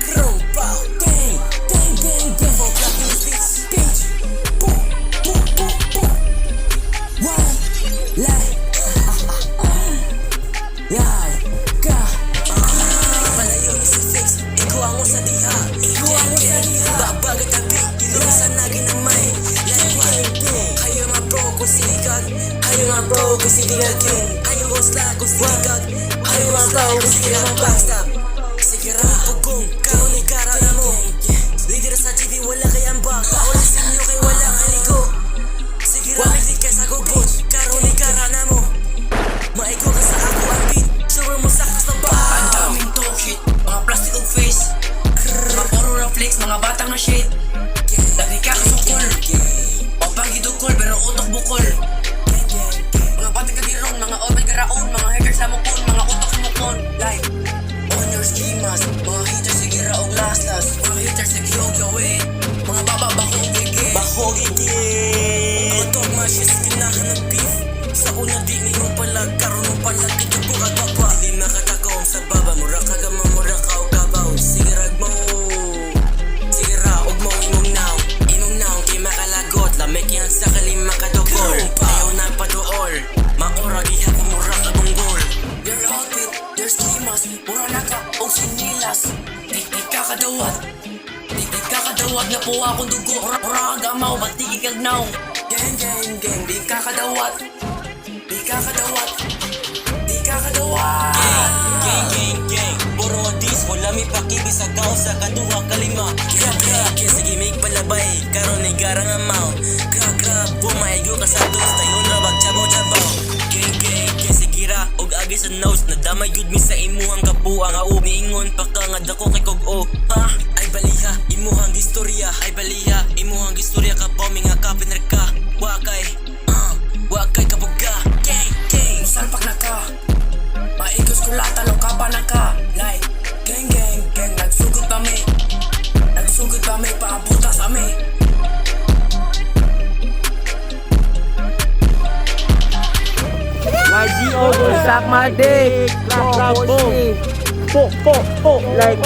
Chrome Pow, gang, gang, gang, gang. For black beats, bitch. Boom, boom, boom, boom. One, lie. Lie, ka. Palayo ni si Fix, ikuha mo sa diha. Ikuha mo sa diha. Babagat ang beat, ilusan na ginamay. Like what? Hayo nga bro, kung silikag. Hayo nga bro, kung silikag. Hayo nga sla, kung silikag. Hayo nga bro, kung silikag. Backstab. Sige ra, pugong, karon ni kara na mo. Leader sa GD, wala kayang ba. Paula sa inyo kay wala ang aligo. Sige ra, wamiglit ka sa gubot. Karon ni kara na mo. Maigo ka sa ako ang beat. Sure mo saktos na ba? Ang daming talk shit, mga plastic og face. Mga puro na flex, mga batang na shit. Lagi ka kasukol, papagi dukol pero utok bukol. Mga batang kagirong, mga orbit karaon, mga hackers na mukon, mga utok na mukon. Like, on your schemas, mga haters sige raog laslas. Mga haters sige og yawe, mga baba bako gigi. Bako gigi. Ang dogma siya sa ginahan ng beef. Sa una di ni mo palag, karon mo palag ito ko kagwapa. Di makatakom sa baba, mura kagama, mura ka o kabaw. Sige rag mo. Sige ra, og mo imong now. Imong now, kay makalagot. Lamig yan sa kalima kadugol. Ayaw na paduol. Maura giha ko mura kagong gol. Your outfit, your schemas, mura na ka og sinilas. Di ka kadawat, di ka kadawat na po akong dugo. Mura agamaw, ba't di kagnaw? Gang, gang, gang, di ka kadawat. Di ka kadawat, di ka kadawat. Gang, gang, gang. Puro dis, wala mi pakibi sa gaw sa kaduha kalima. Grab, grab, kaya sige may palabay. Karon ay garang amaw. Grab, grab, bumaigo ka sa dos. Tayo na bagchabaw-chabaw. Gang, gang, kaya sige ra. Og agi sa nose. Nadamay yun mi sa imuhang kapuang. Umiingon pa ka nga dako kay kog-o. Ha? Ay baliha, imuhang istorya. Ay baliha, imuhang istorya ka pa. Mga kapiner ka. Wakay, wakay kapag ka. Gang, gang. Musalpak na ka, maigos ko latalo ka pa na ka. Like, gang, gang, gang, nagsugod pa mi. Nagsugod pa mi, paabutas ami. My G.O. will suck my dick. Clap, clap, boom. Po, po, po. Like,